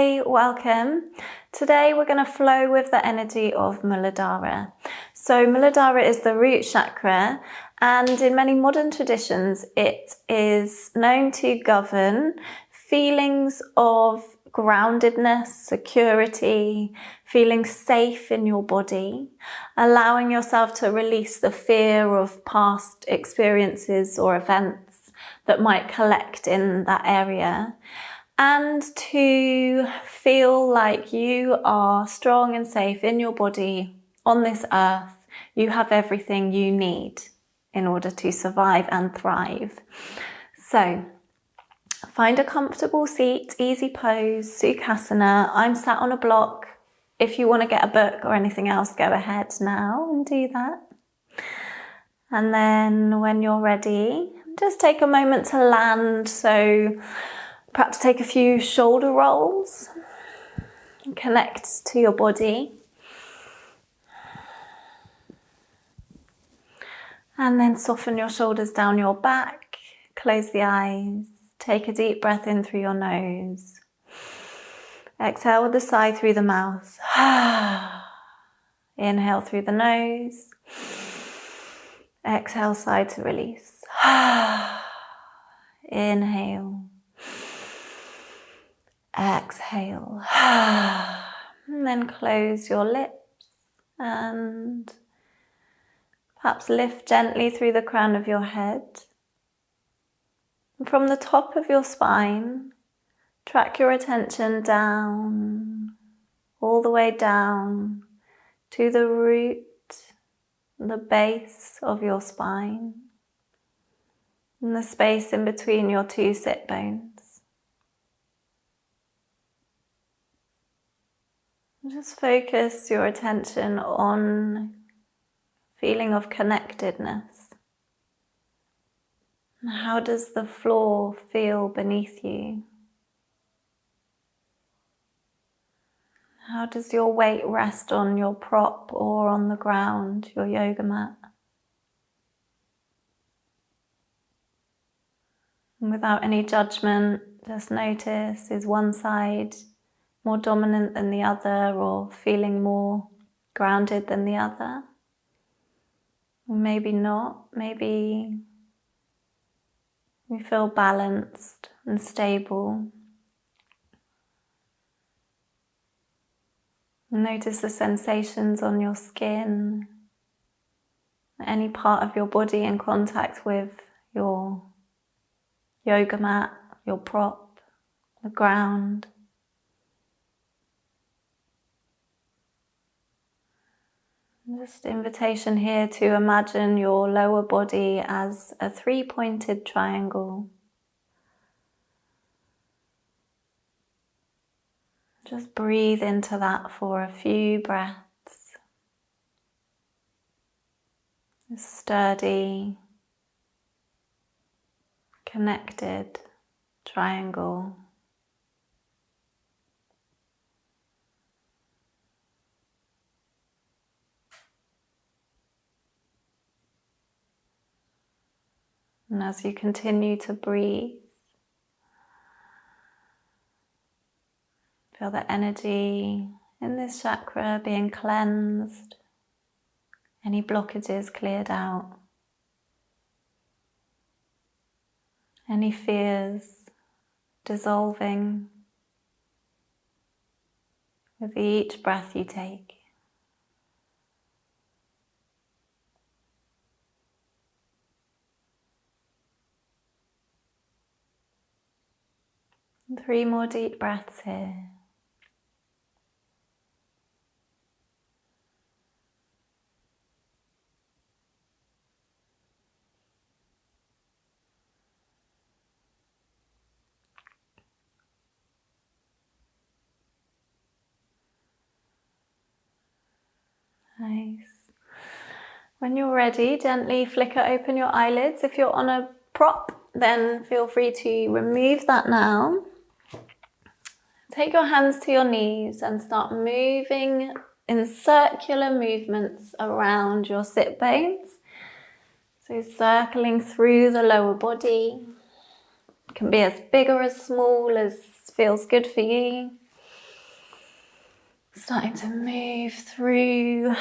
Hi, welcome. Today we're going to flow with the energy of Muladhara. So Muladhara is the root chakra, and in many modern traditions it is known to govern feelings of groundedness, security, feeling safe in your body, allowing yourself to release the fear of past experiences or events that might collect in that area, and to feel like you are strong and safe in your body on this earth. You have everything you need in order to survive and thrive. So find a comfortable seat, easy pose, Sukhasana. I'm sat on a block. If you want to get a book or anything else, go ahead now and do that. And then when you're ready, just take a moment to land. So perhaps take a few shoulder rolls and connect to your body. And then soften your shoulders down your back. Close the eyes. Take a deep breath in through your nose. Exhale with a sigh through the mouth. Inhale through the nose. Exhale, sigh to release. Inhale. Exhale. And then close your lips and perhaps lift gently through the crown of your head. And from the top of your spine, track your attention down, all the way down to the root, the base of your spine, and the space in between your two sit bones. Just focus your attention on feeling of connectedness. How does the floor feel beneath you? How does your weight rest on your prop or on the ground, your yoga mat? And without any judgment, just notice, is one side more dominant than the other, or feeling more grounded than the other? Or maybe not. Maybe you feel balanced and stable. Notice the sensations on your skin, any part of your body in contact with your yoga mat, your prop, the ground. Just invitation here to imagine your lower body as a three-pointed triangle. Just breathe into that for a few breaths. A sturdy, connected triangle. And as you continue to breathe, feel the energy in this chakra being cleansed, any blockages cleared out, any fears dissolving with each breath you take. And 3 more deep breaths here. Nice. When you're ready, gently flicker open your eyelids. If you're on a prop, then feel free to remove that now. Take your hands to your knees and start moving in circular movements around your sit bones. So circling through the lower body. It can be as big or as small as feels good for you. Starting to move through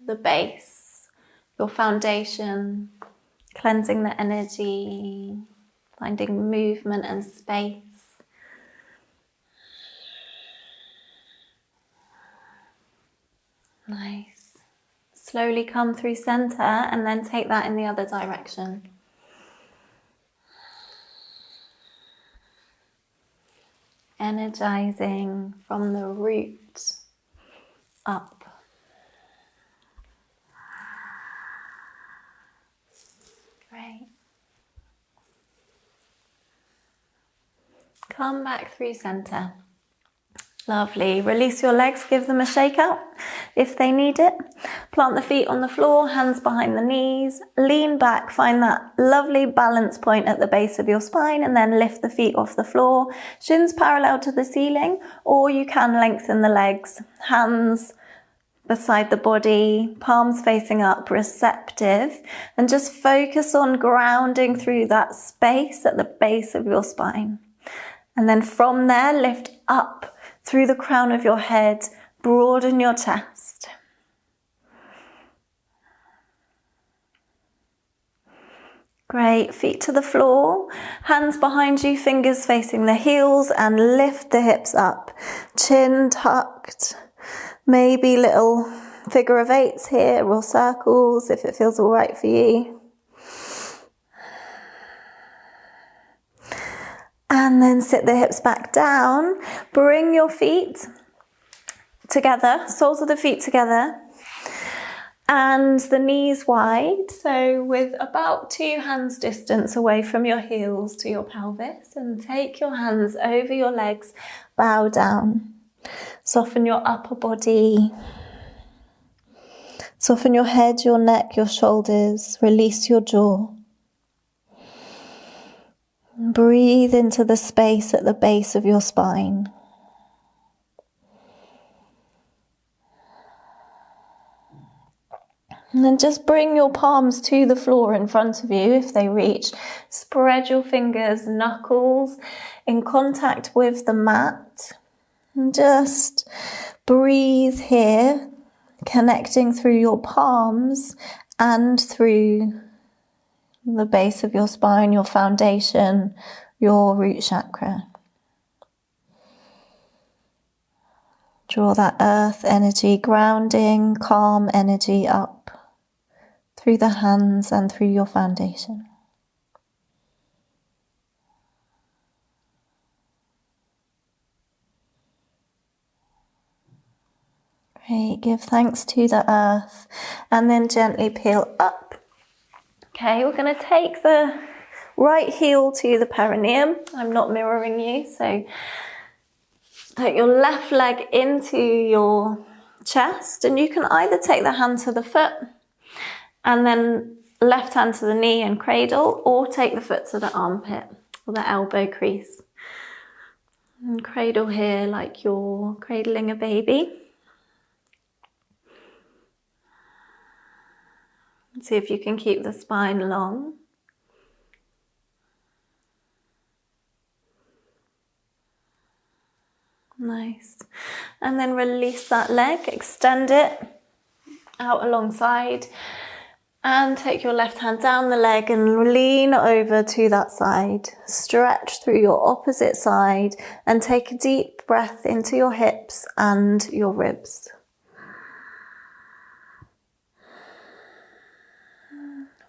the base, your foundation, cleansing the energy, finding movement and space. Nice. Slowly come through center and then take that in the other direction. Energizing from the root up. Great. Come back through center. Lovely. Release your legs, give them a shake out if they need it. Plant the feet on the floor, hands behind the knees. Lean back, find that lovely balance point at the base of your spine and then lift the feet off the floor. Shins parallel to the ceiling, or you can lengthen the legs. Hands beside the body, palms facing up, receptive. And just focus on grounding through that space at the base of your spine. And then from there, lift up through the crown of your head, broaden your chest. Great, feet to the floor, hands behind you, fingers facing the heels, and lift the hips up. Chin tucked, maybe little figure of eights here or circles if it feels all right for you. And then sit the hips back down. Bring your feet together, soles of the feet together, and the knees wide. So with about 2 hands distance away from your heels to your pelvis. And take your hands over your legs, bow down. Soften your upper body. Soften your head, your neck, your shoulders. Release your jaw. Breathe into the space at the base of your spine. And then just bring your palms to the floor in front of you if they reach. Spread your fingers, knuckles in contact with the mat. And just breathe here, connecting through your palms and through the base of your spine, your foundation, your root chakra. Draw that earth energy, grounding, calm energy up through the hands and through your foundation. Great, give thanks to the earth and then gently peel up. Okay, we're going to take the right heel to the perineum. I'm not mirroring you, so take your left leg into your chest, and you can either take the hand to the foot and then left hand to the knee and cradle, or take the foot to the armpit or the elbow crease. And cradle here like you're cradling a baby. See if you can keep the spine long. Nice. And then release that leg, extend it out alongside, and take your left hand down the leg and lean over to that side. Stretch through your opposite side and take a deep breath into your hips and your ribs.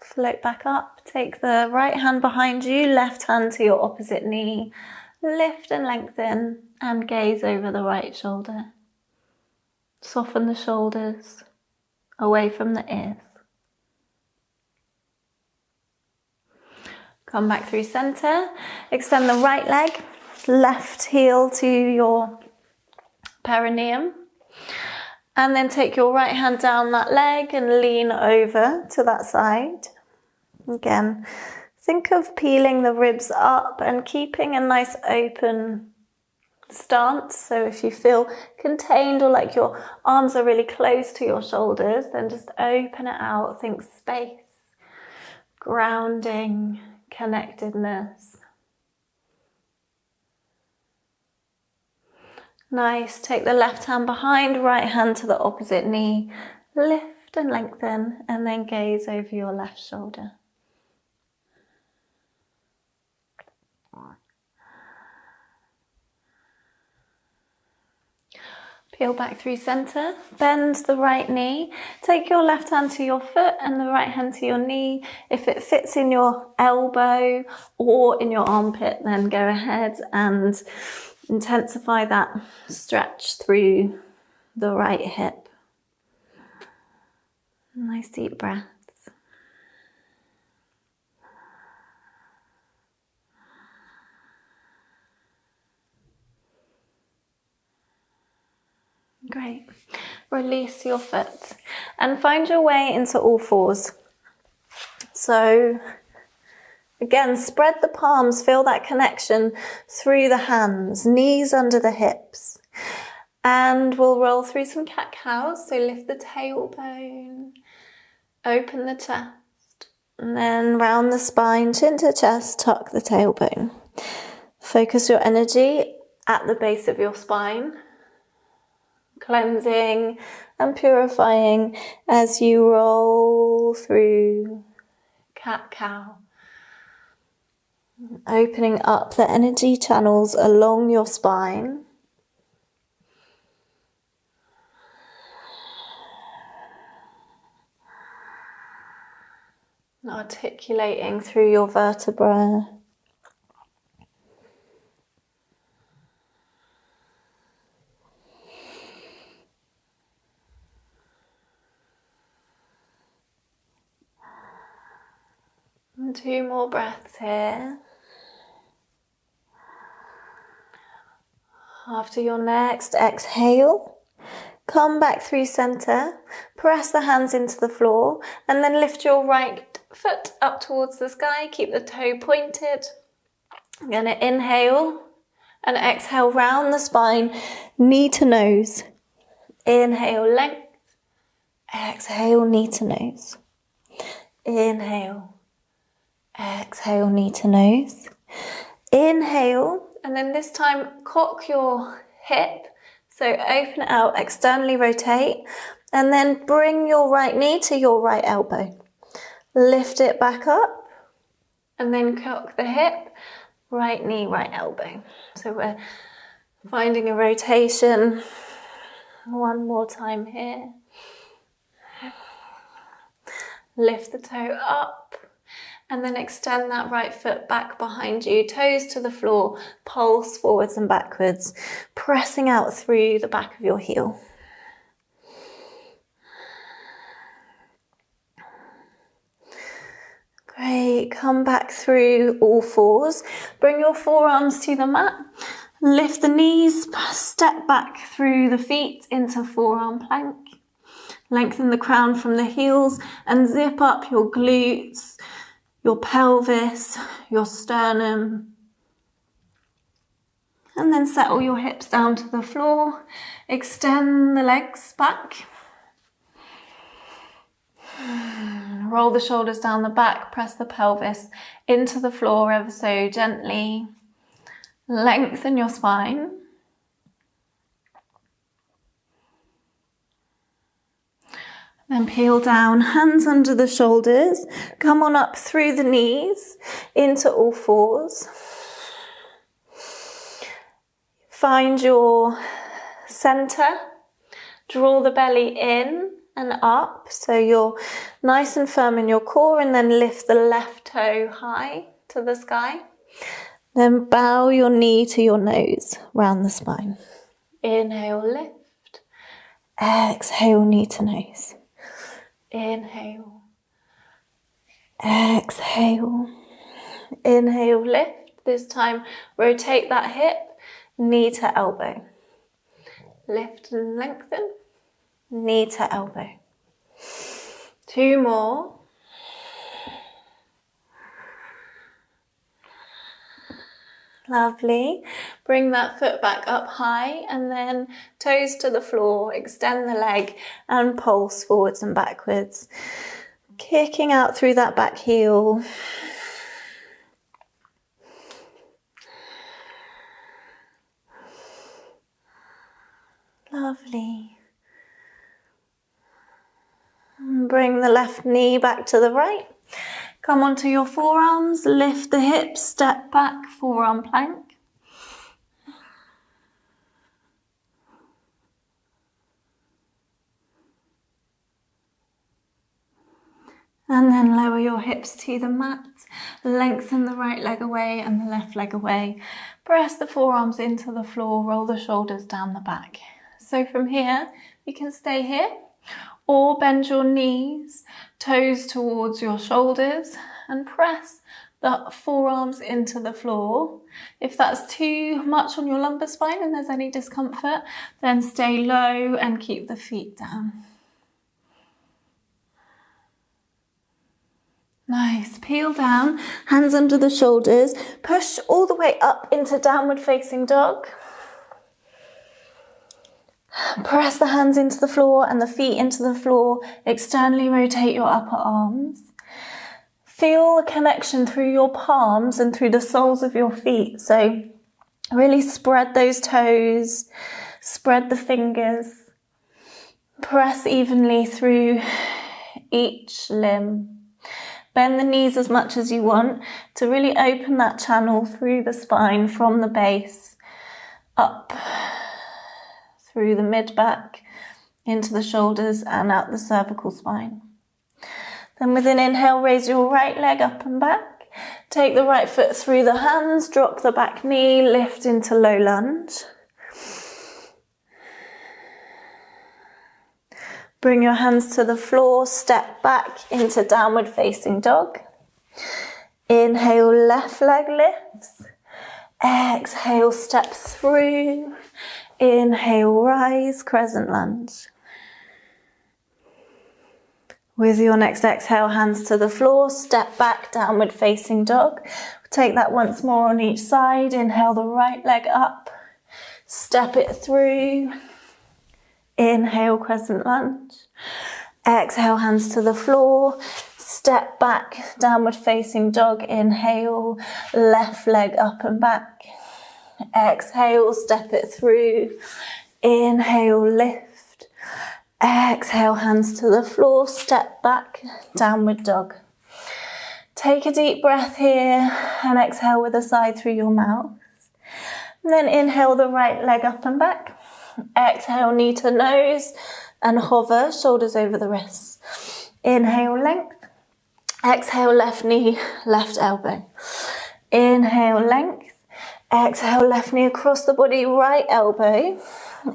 Float back up, take the right hand behind you, left hand to your opposite knee. Lift and lengthen and gaze over the right shoulder. Soften the shoulders away from the ears. Come back through center, extend the right leg, left heel to your perineum. And then take your right hand down that leg and lean over to that side. Again, think of peeling the ribs up and keeping a nice open stance. So if you feel contained or like your arms are really close to your shoulders, then just open it out. Think space, grounding, connectedness. Nice. Take the left hand behind, right hand to the opposite knee. Lift and lengthen, and then gaze over your left shoulder. Peel back through center, bend the right knee, take your left hand to your foot and the right hand to your knee. If it fits in your elbow or in your armpit, then go ahead and intensify that stretch through the right hip. Nice deep breaths. Great. Release your foot and find your way into all fours. So again, spread the palms, feel that connection through the hands, knees under the hips. And we'll roll through some cat-cows. So lift the tailbone, open the chest, and then round the spine, chin to chest, tuck the tailbone. Focus your energy at the base of your spine, cleansing and purifying as you roll through cat-cow. Opening up the energy channels along your spine. Articulating through your vertebrae. And 2 more breaths here. After your next exhale, come back through center, press the hands into the floor, and then lift your right foot up towards the sky. Keep the toe pointed. I'm going to inhale and exhale round the spine, knee to nose. Inhale, length. Exhale, knee to nose. Inhale. Exhale, knee to nose. Inhale, and then this time cock your hip. So open it out, externally rotate, and then bring your right knee to your right elbow. Lift it back up, and then cock the hip, right knee, right elbow. So we're finding a rotation. One more time here. Lift the toe up, and then extend that right foot back behind you, toes to the floor, pulse forwards and backwards, pressing out through the back of your heel. Great, come back through all fours. Bring your forearms to the mat. Lift the knees, step back through the feet into forearm plank. Lengthen the crown from the heels and zip up your glutes, your pelvis, your sternum. And then settle your hips down to the floor. Extend the legs back. Roll the shoulders down the back, press the pelvis into the floor ever so gently. Lengthen your spine. Then peel down, hands under the shoulders. Come on up through the knees into all fours. Find your center. Draw the belly in and up so you're nice and firm in your core, and then lift the left toe high to the sky. Then bow your knee to your nose round the spine. Inhale, lift. Exhale, knee to nose. Inhale. Exhale. Inhale, lift. This time rotate that hip, knee to elbow. Lift and lengthen. Knee to elbow. 2 more. Lovely. Bring that foot back up high and then toes to the floor. Extend the leg and pulse forwards and backwards. Kicking out through that back heel. Lovely. And bring the left knee back to the right. Come onto your forearms, lift the hips, step back, forearm plank. And then lower your hips to the mat, lengthen the right leg away and the left leg away. Press the forearms into the floor, roll the shoulders down the back. So from here, you can stay here or bend your knees, toes towards your shoulders and press the forearms into the floor. If that's too much on your lumbar spine and there's any discomfort, then stay low and keep the feet down. Nice, peel down, hands under the shoulders, push all the way up into downward facing dog. Press the hands into the floor and the feet into the floor, externally rotate your upper arms. Feel the connection through your palms and through the soles of your feet. So really spread those toes, spread the fingers, press evenly through each limb. Bend the knees as much as you want to really open that channel through the spine from the base up through the mid-back into the shoulders and out the cervical spine. Then with an inhale, raise your right leg up and back. Take the right foot through the hands, drop the back knee, lift into low lunge. Bring your hands to the floor, step back into downward facing dog. Inhale, left leg lifts. Exhale, step through. Inhale, rise, crescent lunge. With your next exhale, hands to the floor, step back, downward facing dog. Take that once more on each side. Inhale the right leg up, step it through. Inhale, crescent lunge. Exhale, hands to the floor. Step back, downward facing dog. Inhale, left leg up and back. Exhale, step it through. Inhale, lift. Exhale, hands to the floor. Step back, downward dog. Take a deep breath here and exhale with a sigh through your mouth. And then inhale the right leg up and back. Exhale, knee to nose and hover, shoulders over the wrists. Inhale, length. Exhale, left knee, left elbow. Inhale, length. Exhale, left knee across the body, right elbow.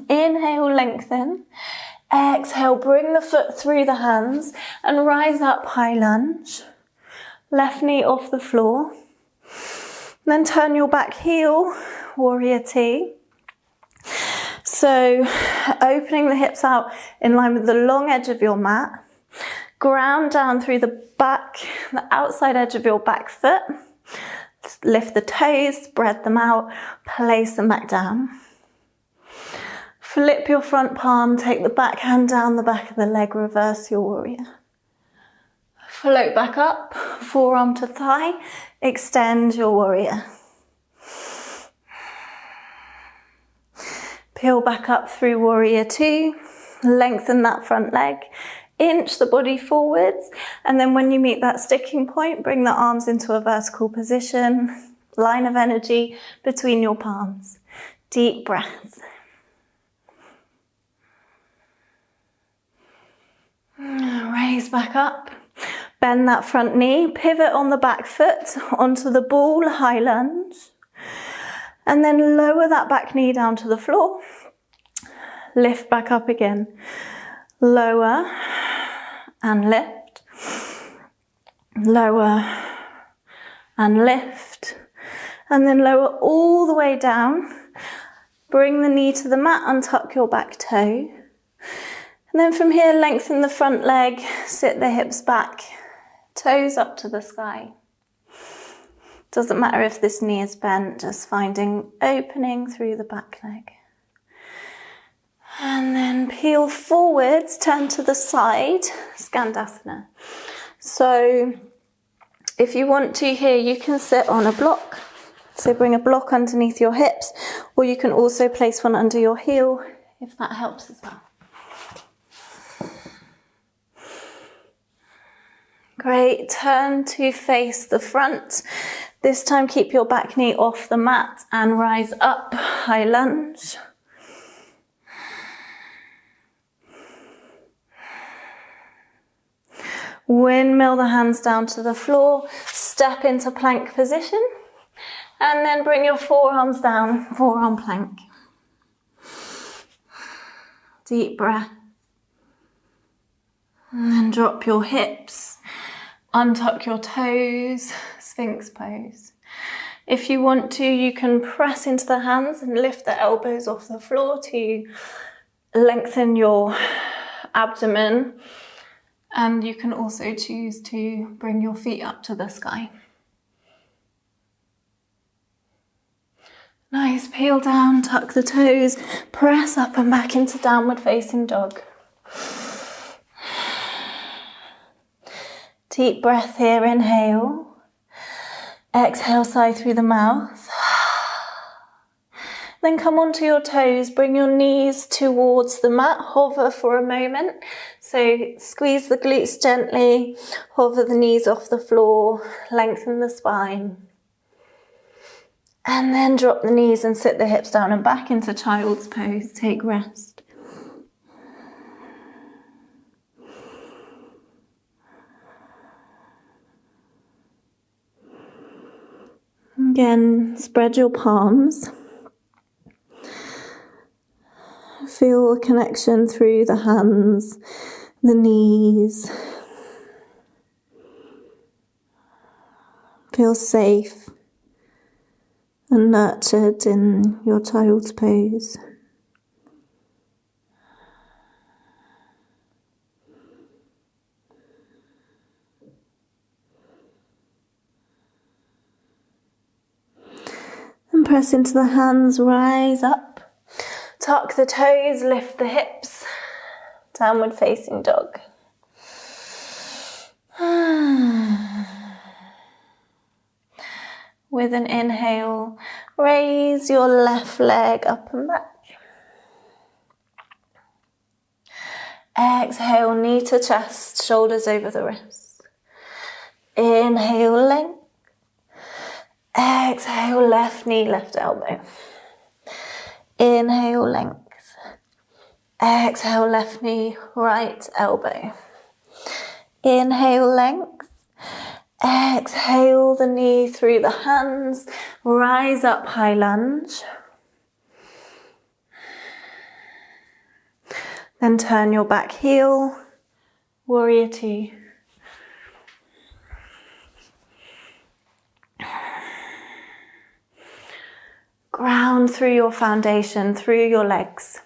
Inhale, lengthen. Exhale, bring the foot through the hands and rise up, high lunge. Left knee off the floor. Then turn your back heel, warrior T. So opening the hips out in line with the long edge of your mat. Ground down through the back, the outside edge of your back foot. Just lift the toes, spread them out, place them back down. Flip your front palm, take the back hand down the back of the leg, reverse your warrior. Float back up, forearm to thigh, extend your warrior. Peel back up through warrior two, lengthen that front leg, inch the body forwards, and then when you meet that sticking point, bring the arms into a vertical position, line of energy between your palms. Deep breaths. Raise back up, bend that front knee, pivot on the back foot onto the ball, high lunge. And then lower that back knee down to the floor. Lift back up again. Lower and lift. Lower and lift. And then lower all the way down. Bring the knee to the mat, untuck your back toe. And then from here, lengthen the front leg, sit the hips back, toes up to the sky. Doesn't matter if this knee is bent, just finding opening through the back leg. And then peel forwards, turn to the side, Skandasana. So if you want to here, you can sit on a block. So bring a block underneath your hips, or you can also place one under your heel if that helps as well. Great, turn to face the front. This time keep your back knee off the mat and rise up, high lunge. Windmill the hands down to the floor, step into plank position, and then bring your forearms down, forearm plank. Deep breath. And then drop your hips, untuck your toes, Sphinx pose. If you want to, you can press into the hands and lift the elbows off the floor to lengthen your abdomen. And you can also choose to bring your feet up to the sky. Nice, peel down, tuck the toes, press up and back into downward facing dog. Deep breath here, inhale. Exhale, sigh through the mouth. Then come onto your toes, bring your knees towards the mat, hover for a moment. So squeeze the glutes gently, hover the knees off the floor, lengthen the spine. And then drop the knees and sit the hips down and back into child's pose, take rest. Again, spread your palms. Feel a connection through the hands, the knees. Feel safe and nurtured in your child's pose. And press into the hands, rise up. Tuck the toes, lift the hips, downward facing dog. With an inhale, raise your left leg up and back. Exhale, knee to chest, shoulders over the wrists. Inhale, length. Exhale, left knee, left elbow. Inhale, length. Exhale, left knee, right elbow. Inhale, length. Exhale the knee through the hands. Rise up, high lunge. Then turn your back heel. Warrior two. Ground through your foundation, through your legs.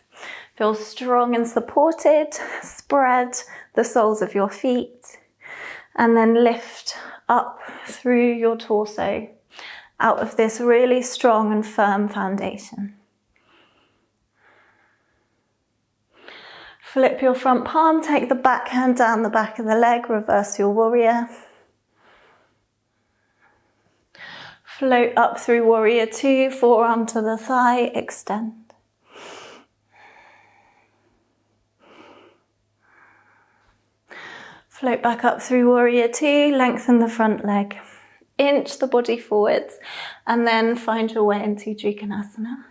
Feel strong and supported. Spread the soles of your feet. And then lift up through your torso out of this really strong and firm foundation. Flip your front palm, take the back hand down the back of the leg, reverse your warrior. Float up through warrior two, forearm to the thigh, extend. Float back up through warrior two, lengthen the front leg. Inch the body forwards and then find your way into Trikonasana.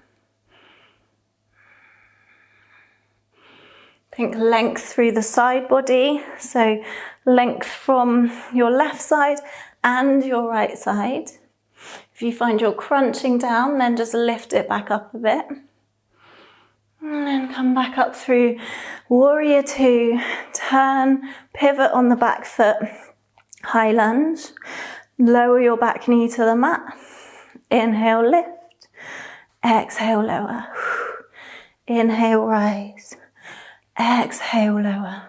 Think length through the side body, so length from your left side and your right side. If you find you're crunching down, then just lift it back up a bit. And then come back up through warrior two, turn, pivot on the back foot, high lunge, lower your back knee to the mat, inhale, lift, exhale, lower, inhale, rise, exhale, lower,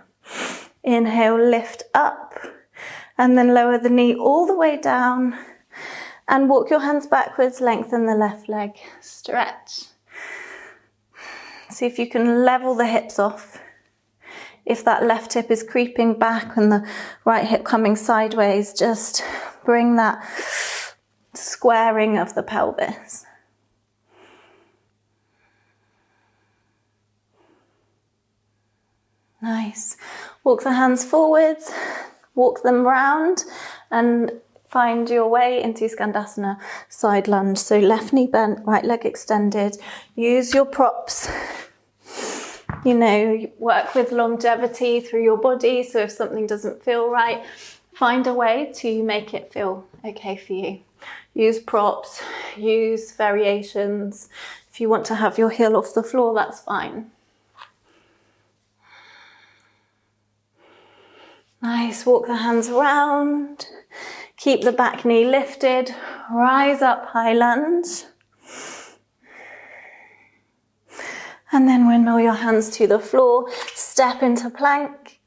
inhale, lift up, and then lower the knee all the way down, and walk your hands backwards, lengthen the left leg, stretch. See if you can level the hips off. If that left hip is creeping back and the right hip coming sideways, just bring that squaring of the pelvis. Nice. Walk the hands forwards, walk them round, and find your way into Skandasana, side lunge. So left knee bent, right leg extended. Use your props. You know, work with longevity through your body. So if something doesn't feel right, find a way to make it feel okay for you. Use props, use variations. If you want to have your heel off the floor, that's fine. Nice, walk the hands around, keep the back knee lifted, rise up, high lunge. And then windmill your hands to the floor, step into plank,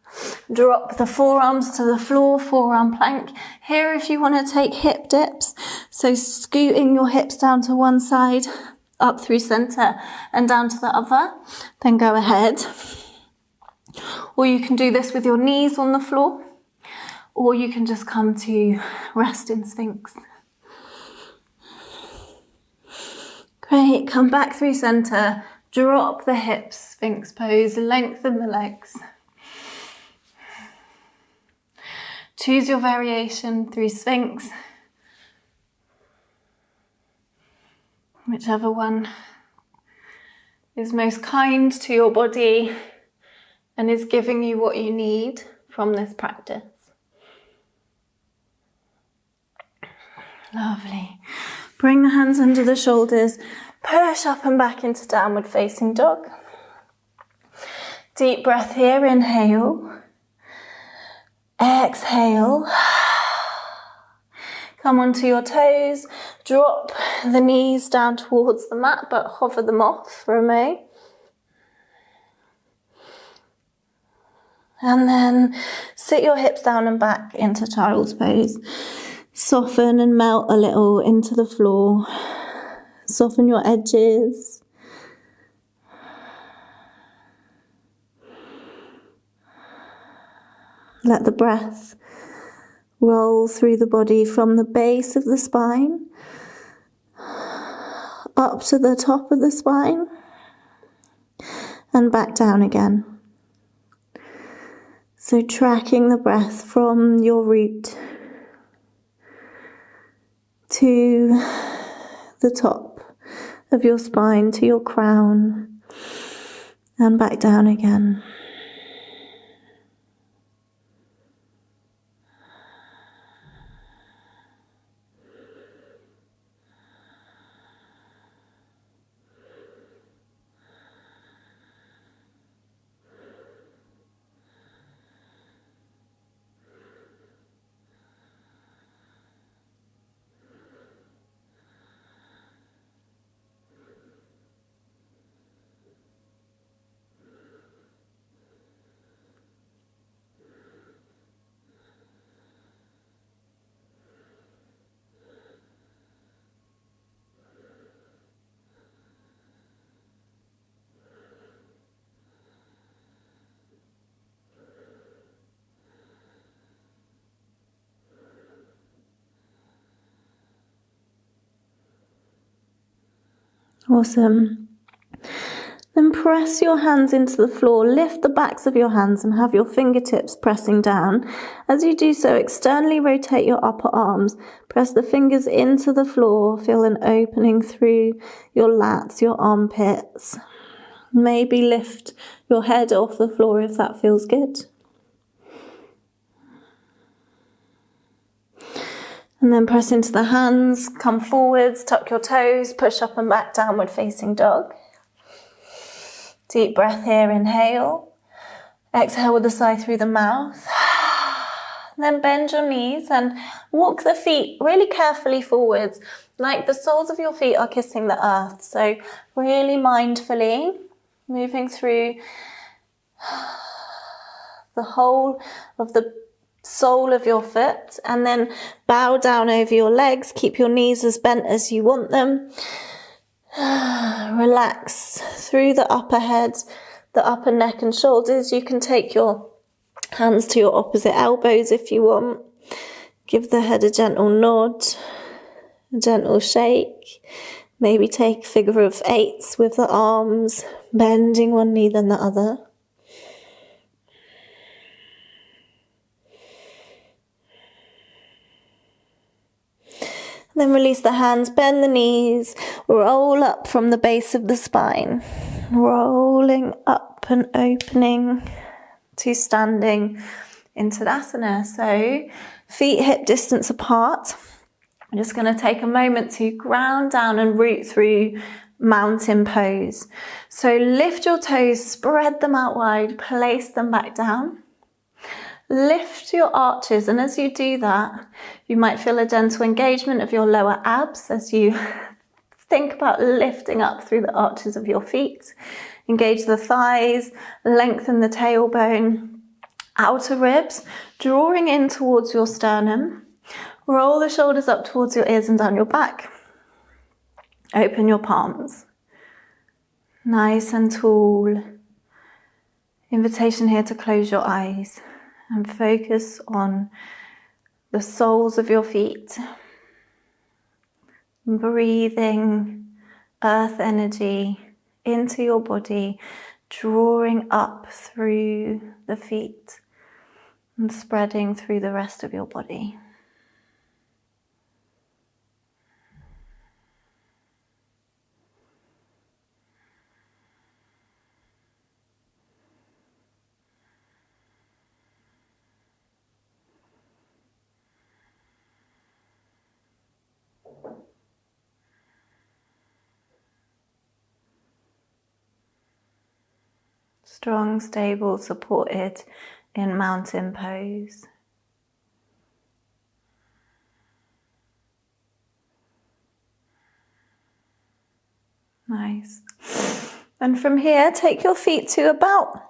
drop the forearms to the floor, forearm plank. Here if you want to take hip dips, so scooting your hips down to one side, up through center and down to the other, then go ahead. Or you can do this with your knees on the floor, or you can just come to rest in Sphinx. Great, come back through center, drop the hips, Sphinx pose, lengthen the legs. Choose your variation through Sphinx, whichever one is most kind to your body and is giving you what you need from this practice. Lovely. Bring the hands under the shoulders, push up and back into downward facing dog. Deep breath here, inhale. Exhale. Come onto your toes, drop the knees down towards the mat, but hover them off for a moment. And then sit your hips down and back into child's pose. Soften and melt a little into the floor. Soften your edges. Let the breath roll through the body from the base of the spine up to the top of the spine and back down again. So tracking the breath from your root to the top of your spine, to your crown, and back down again. Awesome. Then press your hands into the floor, lift the backs of your hands and have your fingertips pressing down. As you do so, externally rotate your upper arms. Press the fingers into the floor, feel an opening through your lats, your armpits. Maybe lift your head off the floor if that feels good. And then press into the hands, come forwards, tuck your toes, push up and back, downward facing dog. Deep breath here, inhale. Exhale with a sigh through the mouth. Then bend your knees and walk the feet really carefully forwards, like the soles of your feet are kissing the earth. So really mindfully moving through the whole of the sole of your foot, and then bow down over your legs. Keep your knees as bent as you want them. Relax through the upper head, the upper neck and shoulders. You can take your hands to your opposite elbows if you want. Give the head a gentle nod, a gentle shake. Maybe take figure of eights with the arms, bending one knee then the other. Then release the hands, bend the knees, roll up from the base of the spine. Rolling up and opening to standing in Tadasana. So feet hip distance apart. I'm just going to take a moment to ground down and root through mountain pose. So lift your toes, spread them out wide, place them back down. Lift your arches, and as you do that, you might feel a gentle engagement of your lower abs as you think about lifting up through the arches of your feet. Engage the thighs, lengthen the tailbone, outer ribs, drawing in towards your sternum. Roll the shoulders up towards your ears and down your back. Open your palms. Nice and tall. Invitation here to close your eyes and focus on the soles of your feet. Breathing earth energy into your body, drawing up through the feet and spreading through the rest of your body. Strong, stable, supported in mountain pose. Nice. And from here, take your feet to about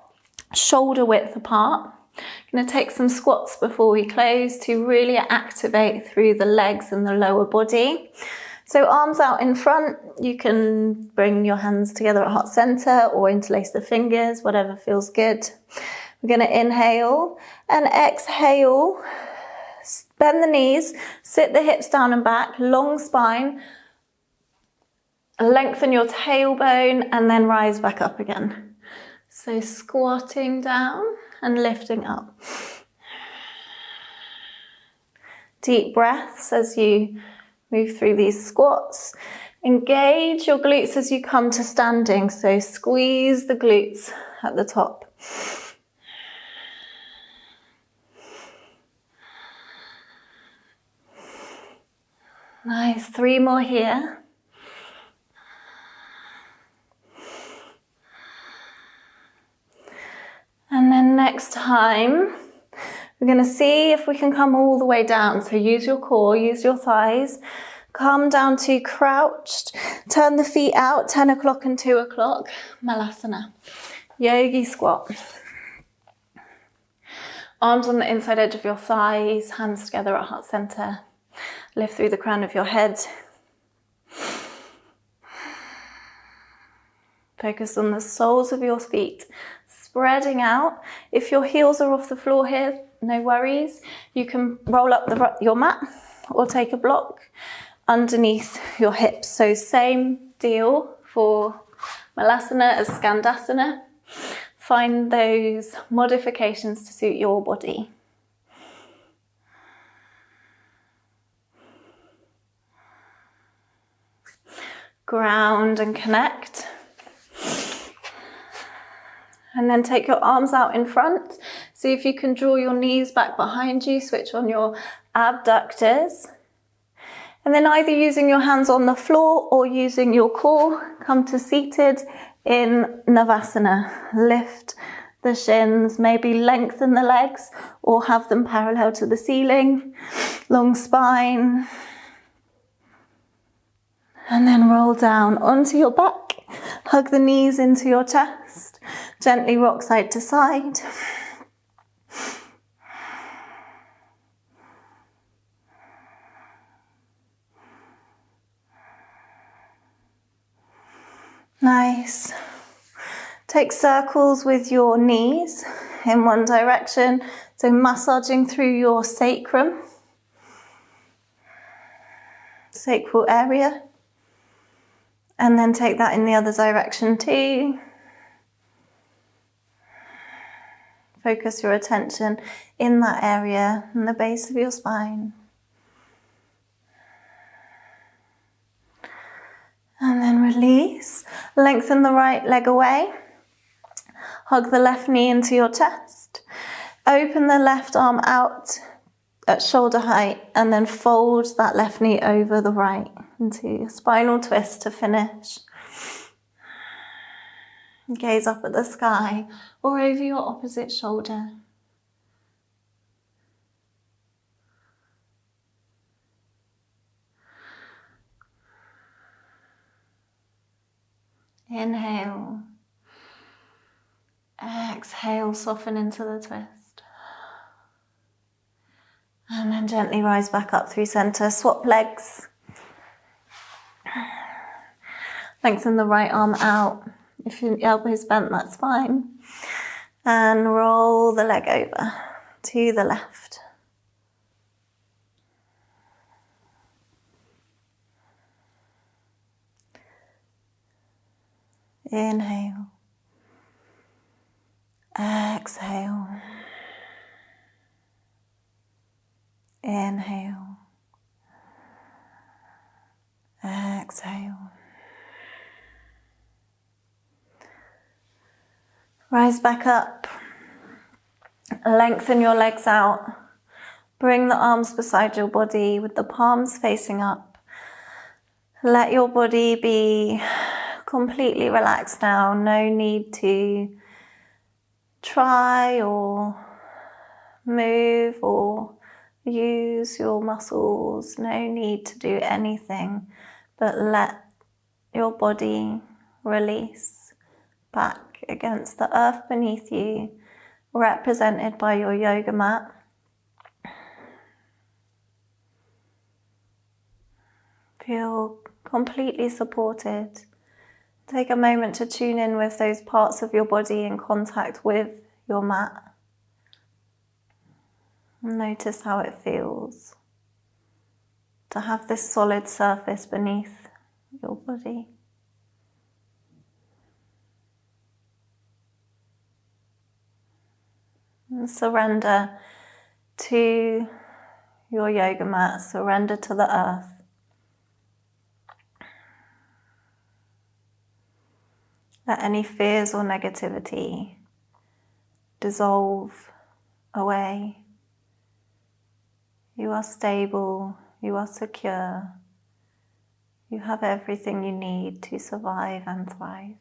shoulder width apart. I'm going to take some squats before we close to really activate through the legs and the lower body. So arms out in front, you can bring your hands together at heart center or interlace the fingers, whatever feels good. We're going to inhale and exhale, bend the knees, sit the hips down and back, long spine, lengthen your tailbone and then rise back up again. So squatting down and lifting up. Deep breaths as you move through these squats. Engage your glutes as you come to standing. So squeeze the glutes at the top. Nice. 3 more here. And then next time, we're going to see if we can come all the way down. So use your core, use your thighs. Come down to crouched. Turn the feet out, 10 o'clock and 2 o'clock. Malasana. Yogi squat. Arms on the inside edge of your thighs, hands together at heart center. Lift through the crown of your head. Focus on the soles of your feet, spreading out. If your heels are off the floor here, no worries. You can roll up your mat or take a block underneath your hips. So same deal for Malasana as Skandasana. Find those modifications to suit your body. Ground and connect. And then take your arms out in front. See if you can draw your knees back behind you. Switch on your abductors. And then either using your hands on the floor or using your core, come to seated in Navasana. Lift the shins, maybe lengthen the legs or have them parallel to the ceiling. Long spine. And then roll down onto your back. Hug the knees into your chest. Gently rock side to side. Nice. Take circles with your knees in one direction. So massaging through your sacrum. Sacral area. And then take that in the other direction too. Focus your attention in that area, in the base of your spine. And then release. Lengthen the right leg away. Hug the left knee into your chest. Open the left arm out at shoulder height and then fold that left knee over the right into a spinal twist to finish. Gaze up at the sky or over your opposite shoulder. Inhale. Exhale, soften into the twist. And then gently rise back up through center. Swap legs. Lengthen the right arm out. If your elbow's bent, that's fine. And roll the leg over to the left. Inhale. Exhale. Inhale. Exhale. Rise back up. Lengthen your legs out. Bring the arms beside your body with the palms facing up. Let your body be completely relaxed now. No need to try or move or use your muscles. No need to do anything, but let your body release back against the earth beneath you, represented by your yoga mat. Feel completely supported. Take a moment to tune in with those parts of your body in contact with your mat. Notice how it feels to have this solid surface beneath your body. And surrender to your yoga mat, surrender to the earth. Let any fears or negativity dissolve away. You are stable, you are secure, you have everything you need to survive and thrive.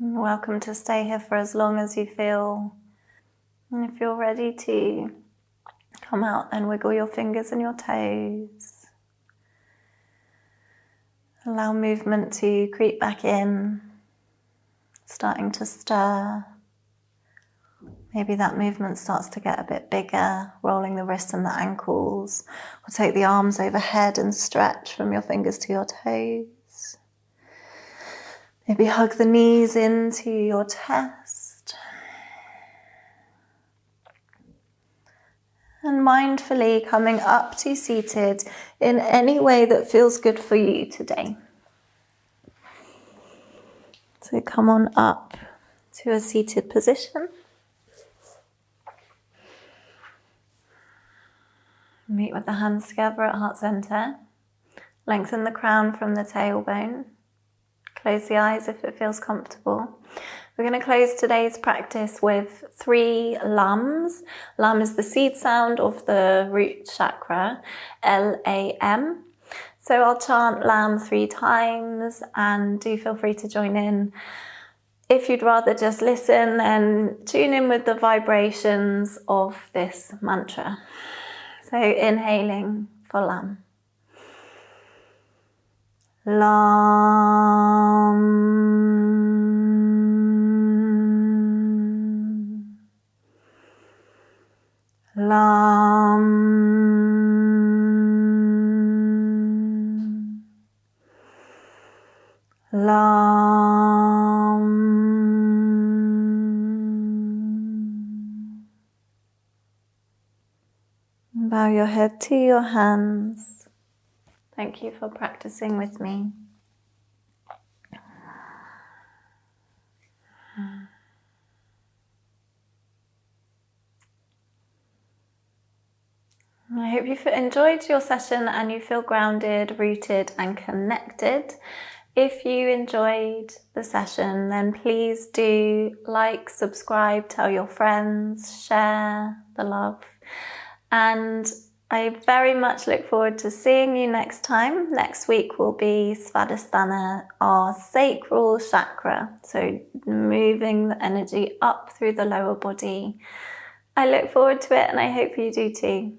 You're welcome to stay here for as long as you feel. And if you're ready to come out and wiggle your fingers and your toes. Allow movement to creep back in, starting to stir. Maybe that movement starts to get a bit bigger, rolling the wrists and the ankles. Or take the arms overhead and stretch from your fingers to your toes. Maybe hug the knees into your chest. And mindfully coming up to seated in any way that feels good for you today. So come on up to a seated position. Meet with the hands together at heart center. Lengthen the crown from the tailbone. Close the eyes if it feels comfortable. We're going to close today's practice with 3 lams. Lam is the seed sound of the root chakra, L-A-M. So I'll chant Lam 3 times and do feel free to join in. If you'd rather just listen, then tune in with the vibrations of this mantra. So inhaling for Lam. Lam. Lam. Lam. Bow your head to your hands. Thank you for practicing with me. I hope you've enjoyed your session and you feel grounded, rooted and connected. If you enjoyed the session, then please do like, subscribe, tell your friends, share the love. And I very much look forward to seeing you next time. Next week will be Savasana, our sacral chakra. So moving the energy up through the lower body. I look forward to it and I hope you do too.